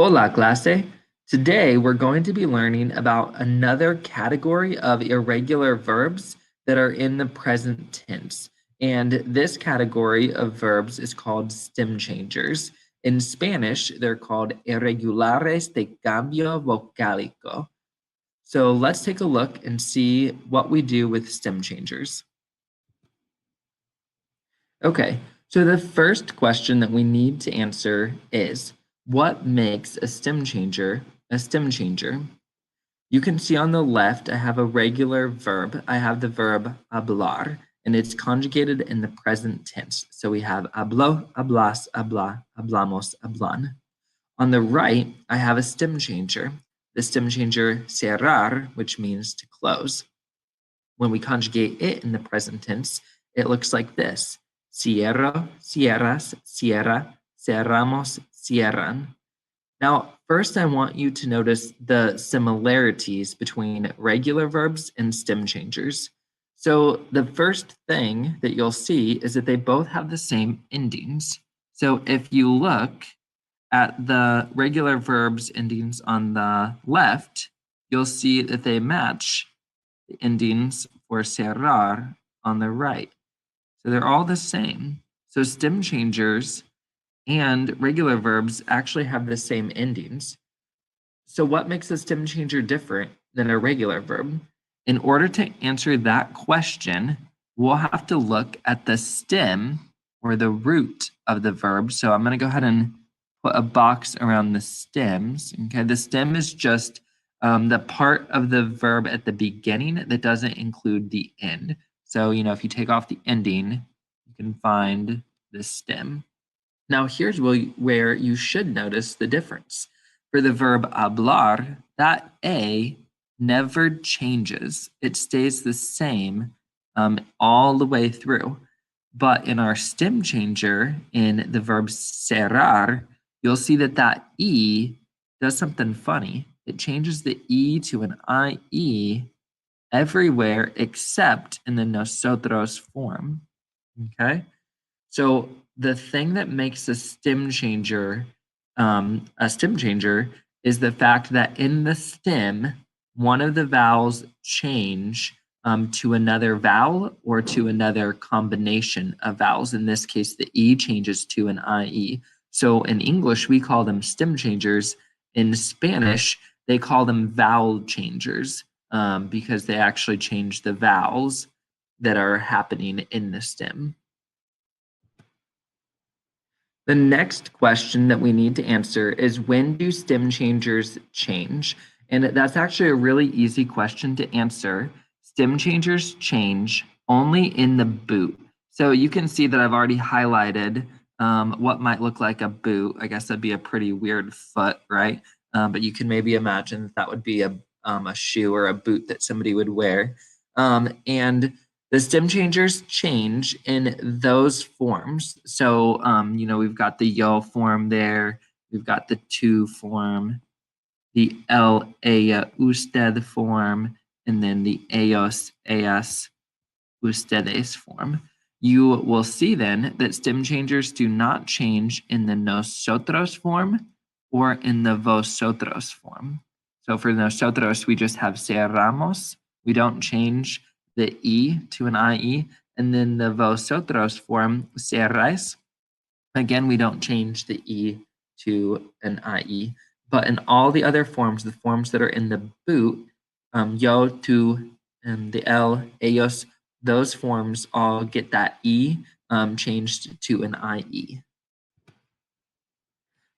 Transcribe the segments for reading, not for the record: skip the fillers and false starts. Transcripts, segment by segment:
Hola, clase. Today we're going to be learning about another category of irregular verbs that are in the present tense. And this category of verbs is called stem changers. In Spanish, they're called irregulares de cambio vocálico. So let's take a look and see what we do with stem changers. Okay, so the first question that we need to answer is, what makes a stem changer a stem changer? You can see on the left, I have a regular verb. I have the verb hablar, and it's conjugated in the present tense. So we have hablo, hablas, habla, hablamos, hablan. On the right, I have a stem changer. The stem changer cerrar, which means to close. When we conjugate it in the present tense, it looks like this. Cierro, cierras, cierra, cerramos, cierran. Now, first I want you to notice the similarities between regular verbs and stem changers. So the first thing that you'll see is that they both have the same endings. So if you look at the regular verbs endings on the left, you'll see that they match the endings for cerrar on the right. So they're all the same. So stem changers and regular verbs actually have the same endings. So what makes a stem changer different than a regular verb? In order to answer that question, we'll have to look at the stem or the root of the verb. So I'm going to go ahead and put a box around the stems. Okay, the stem is just the part of the verb at the beginning that doesn't include the end. So, if you take off the ending, you can find the stem. Now, here's where you should notice the difference. For the verb hablar, that A never changes. It stays the same all the way through. But in our stem changer, in the verb cerrar, you'll see that E does something funny. It changes the E to an IE everywhere except in the nosotros form. Okay? So the thing that makes a stem changer is the fact that in the stem, one of the vowels change to another vowel or to another combination of vowels. In this case, the E changes to an IE. So in English, we call them stem changers. In Spanish, they call them vowel changers because they actually change the vowels that are happening in the stem. The next question that we need to answer is, when do stem changers change? And that's actually a really easy question to answer. Stem changers change only in the boot. So you can see that I've already highlighted what might look like a boot. I guess that'd be a pretty weird foot, right? But you can maybe imagine that would be a shoe or a boot that somebody would wear. And the stem changers change in those forms. So, we've got the yo form there. We've got the to form, the el, ella, usted form, and then the ellos, ellas, ustedes form. You will see then that stem changers do not change in the nosotros form or in the vosotros form. So for nosotros, we just have cerramos. We don't change the E to an IE. And then the vosotros form, cerráis. Again, we don't change the E to an IE. But in all the other forms, the forms that are in the boot, yo, tu, and the el, ellos, those forms all get that E changed to an IE.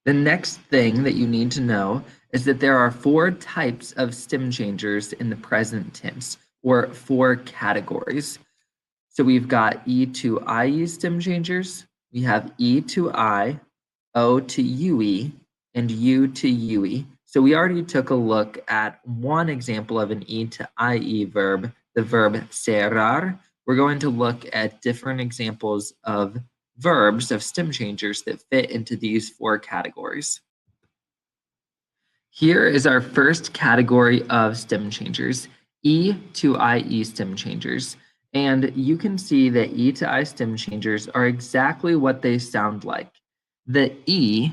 The next thing that you need to know is that there are 4 types of stem changers in the present tense, or 4 categories. So we've got E to IE stem changers, we have E to I, O to UE, and U to UE. So we already took a look at one example of an E to IE verb, the verb cerrar. We're going to look at different examples of verbs of stem changers that fit into these 4 categories. Here is our first category of stem changers, E to IE stem changers. And you can see that E to I stem changers are exactly what they sound like. The E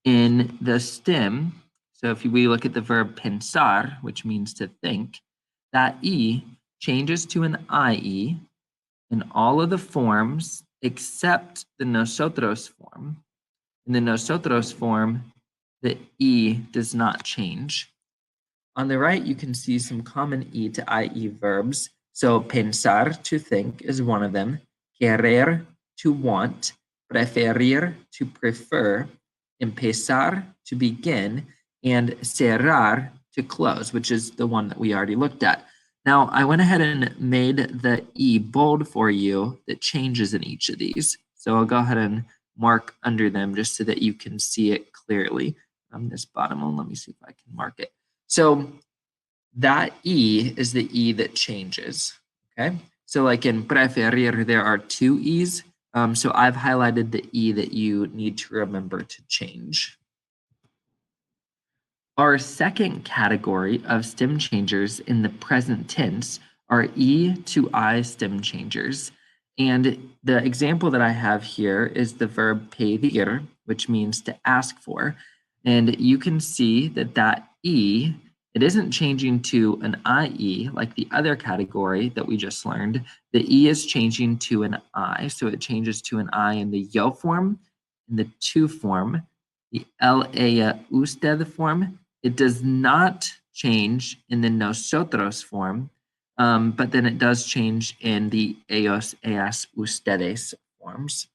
in the stem, so if we look at the verb pensar, which means to think, that E changes to an IE in all of the forms except the nosotros form. In the nosotros form, the E does not change. On the right, you can see some common E to IE verbs. So pensar, to think, is one of them. Querer, to want. Preferir, to prefer. Empezar, to begin. And cerrar, to close, which is the one that we already looked at. Now, I went ahead and made the E bold for you that changes in each of these. So I'll go ahead and mark under them just so that you can see it clearly. This bottom one, let me see if I can mark it. So that E is the E that changes, okay? So like in preferir, there are two E's. So I've highlighted the E that you need to remember to change. Our second category of stem changers in the present tense are E to I stem changers. And the example that I have here is the verb pedir, which means to ask for. And you can see that that E, it isn't changing to an IE like the other category that we just learned. The E is changing to an I. So it changes to an I in the yo form, in the to form, the ella usted form. It does not change in the nosotros form, but then it does change in the ellos, ellas, ustedes forms.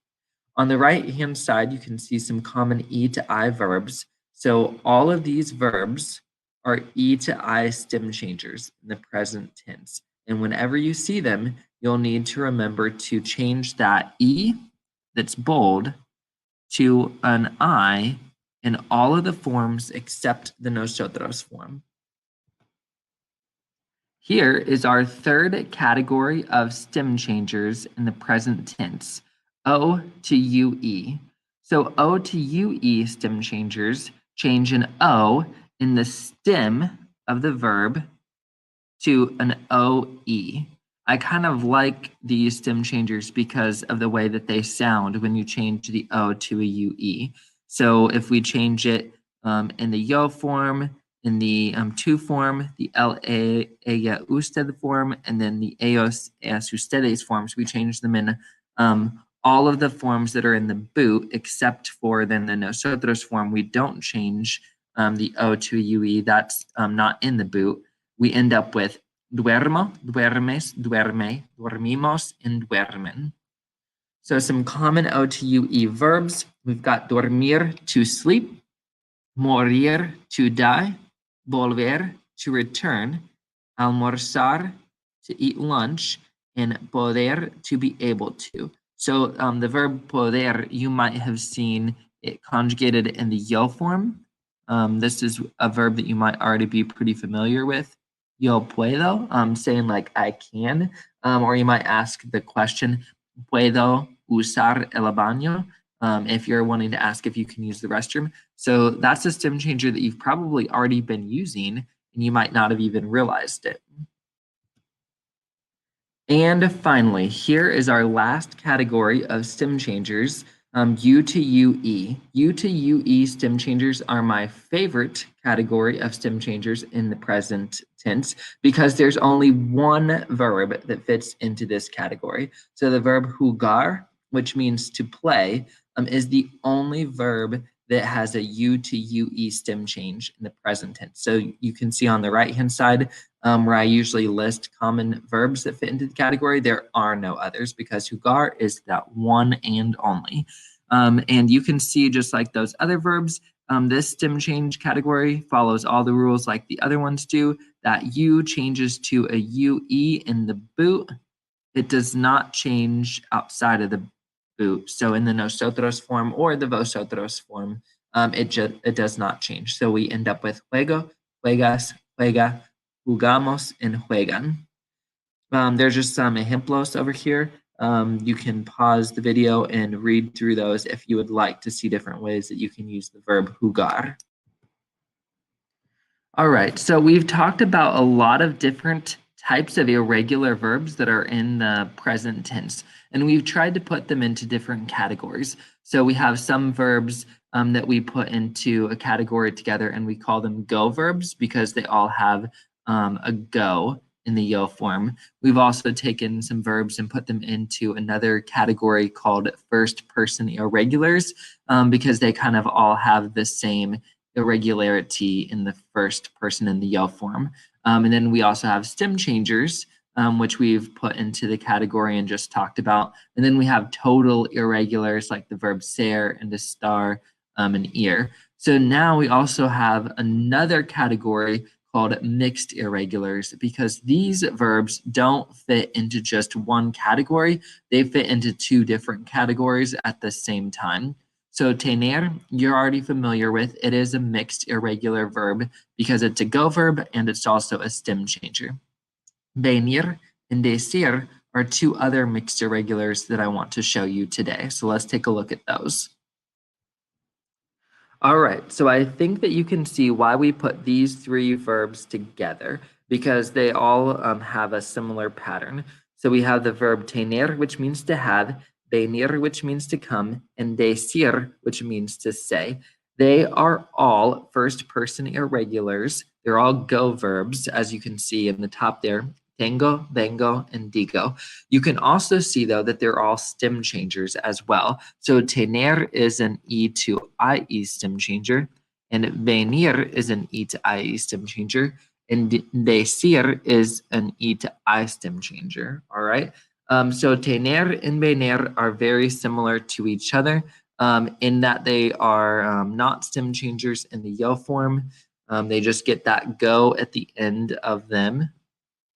On the right-hand side, you can see some common E to I verbs. So all of these verbs are E to I stem changers in the present tense. And whenever you see them, you'll need to remember to change that E that's bold to an I in all of the forms except the nosotros form. Here is our third category of stem changers in the present tense, O to UE. So O to UE stem changers change an O in the stem of the verb to an OE. I kind of like these stem changers because of the way that they sound when you change the O to a UE. So if we change it in the yo form, in the to form, the ella usted form, and then the ellos ellas ustedes forms, we change them in all of the forms that are in the boot, except for then the nosotros form. We don't change the O to UE. That's not in the boot. We end up with duermo, duermes, duerme, dormimos, and duermen. So some common O to UE verbs. We've got dormir, to sleep, morir, to die, volver, to return, almorzar, to eat lunch, and poder, to be able to. So the verb poder, you might have seen it conjugated in the yo form. This is a verb that you might already be pretty familiar with. Yo puedo, saying like I can, or you might ask the question, puedo usar el baño, if you're wanting to ask if you can use the restroom. So that's a stem changer that you've probably already been using and you might not have even realized it. And finally, here is our last category of stem changers, U to UE. U to UE stem changers are my favorite category of stem changers in the present tense because there's only one verb that fits into this category. So the verb jugar, which means to play, is the only verb that has a U to UE stem change in the present tense. So you can see on the right-hand side where I usually list common verbs that fit into the category, there are no others because jugar is that one and only. And you can see just like those other verbs, this stem change category follows all the rules like the other ones do. That U changes to a UE in the boot. It does not change outside of the boot. So in the nosotros form or the vosotros form, it does not change. So we end up with juego, juegas, juega, jugamos, and juegan. There's just some ejemplos over here. You can pause the video and read through those if you would like to see different ways that you can use the verb jugar. All right, so we've talked about a lot of different types of irregular verbs that are in the present tense, and we've tried to put them into different categories. So we have some verbs that we put into a category together, and we call them go verbs because they all have a go in the yo form. We've also taken some verbs and put them into another category called first person irregulars because they kind of all have the same irregularity in the first person in the yo form. And then we also have stem changers, which we've put into the category and just talked about. And then we have total irregulars like the verb ser and estar and ir. So now we also have another category called mixed irregulars because these verbs don't fit into just one category. They fit into two different categories at the same time. So tener, you're already familiar with. It is a mixed irregular verb because it's a go verb and it's also a stem changer. Venir and decir are two other mixed irregulars that I want to show you today. So let's take a look at those. All right, so I think that you can see why we put these three verbs together because they all have a similar pattern. So we have the verb tener, which means to have, venir, which means to come, and decir, which means to say. They are all first person irregulars. They're all go verbs, as you can see in the top there. Tengo, vengo, and digo. You can also see, though, that they're all stem changers as well. So tener is an E to IE stem changer, and venir is an E to IE stem changer, and decir is an E to I stem changer, all right? So tener and venir are very similar to each other in that they are not stem changers in the yo form. They just get that go at the end of them.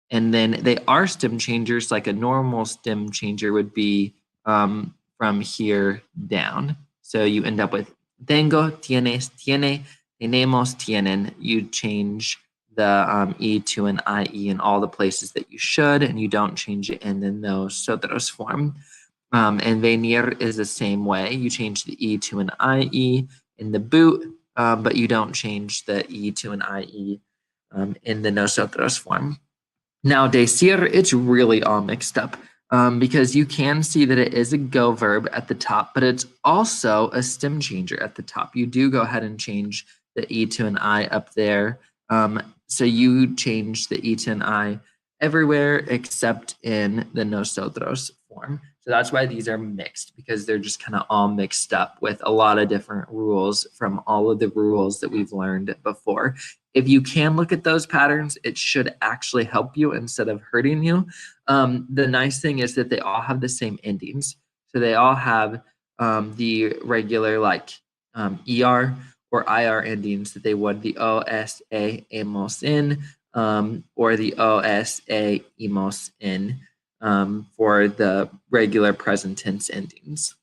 And then they are stem changers, like a normal stem changer would be from here down. So you end up with tengo, tienes, tiene, tenemos, tienen. You change the E to an IE in all the places that you should, and you don't change it in the nosotros form. And venir is the same way. You change the E to an IE in the boot, but you don't change the E to an IE in the nosotros form. Now, decir, it's really all mixed up because you can see that it is a go verb at the top, but it's also a stem changer at the top. You do go ahead and change the E to an I up there. So you change the E to an I everywhere except in the nosotros form. So that's why these are mixed, because they're just kind of all mixed up with a lot of different rules from all of the rules that we've learned before. If you can look at those patterns, it should actually help you instead of hurting you. The nice thing is that they all have the same endings. So they all have the regular like ER or IR endings that they would, the OSA emos in or the OSA emos in for the regular present tense endings.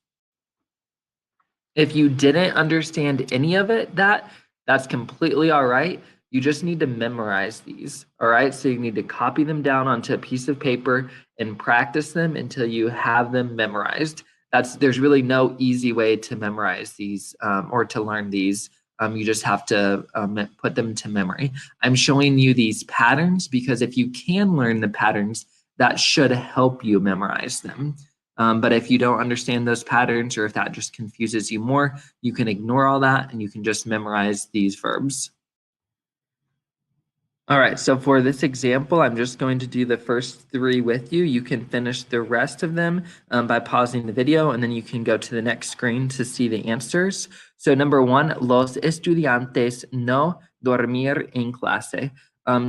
If you didn't understand any of it, that's completely all right. You just need to memorize these, all right? So you need to copy them down onto a piece of paper and practice them until you have them memorized. There's really no easy way to memorize these or to learn these. You just have to put them to memory. I'm showing you these patterns because if you can learn the patterns, that should help you memorize them. But if you don't understand those patterns or if that just confuses you more, you can ignore all that and you can just memorize these verbs. All right, so for this example, I'm just going to do the first three with you. You can finish the rest of them by pausing the video, and then you can go to the next screen to see the answers. So number one, los estudiantes no dormir en clase.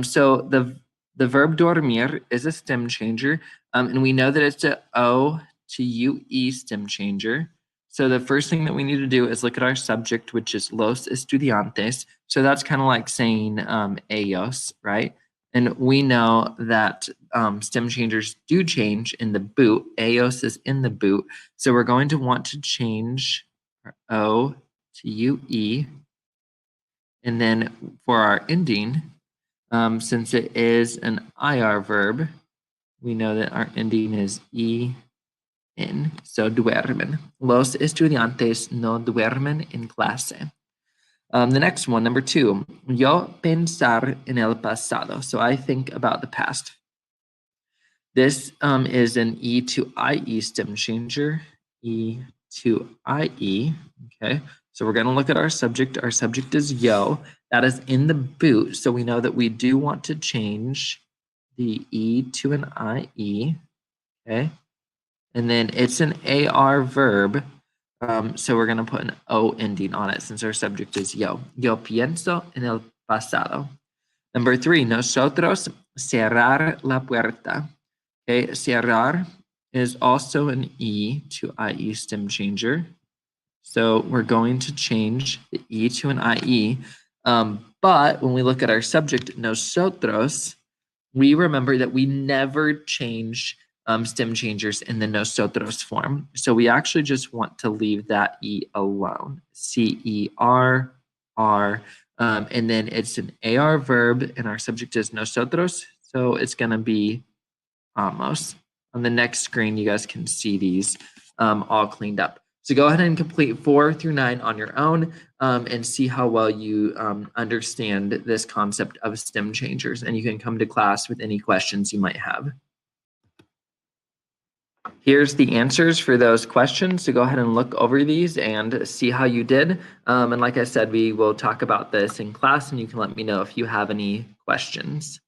So the verb dormir is a stem changer, and we know that it's a O to UE stem changer. So the first thing that we need to do is look at our subject, which is los estudiantes. So that's kind of like saying ellos, right? And we know that stem changers do change in the boot. Ellos is in the boot. So we're going to want to change our O to UE. And then for our ending, since it is an IR verb, we know that our ending is E. So duermen. Los estudiantes no duermen en clase. The next one, number two, yo pensar en el pasado. So I think about the past. This is an E to IE stem changer. E to IE. Okay. So we're going to look at our subject. Our subject is yo. That is in the boot. So we know that we do want to change the E to an IE. Okay. And then it's an AR verb. So we're going to put an O ending on it since our subject is yo. Yo pienso en el pasado. Number 3, nosotros cerrar la puerta. Okay, cerrar is also an E to IE stem changer. So we're going to change the E to an IE. But when we look at our subject, nosotros, we remember that we never change stem changers in the nosotros form. So we actually just want to leave that E alone. CER, R. And then it's an AR verb, and our subject is nosotros. So it's going to be almost. On the next screen, you guys can see these all cleaned up. So go ahead and complete 4 through 9 on your own and see how well you understand this concept of stem changers. And you can come to class with any questions you might have. Here's the answers for those questions. So go ahead and look over these and see how you did. And like I said, we will talk about this in class, and you can let me know if you have any questions.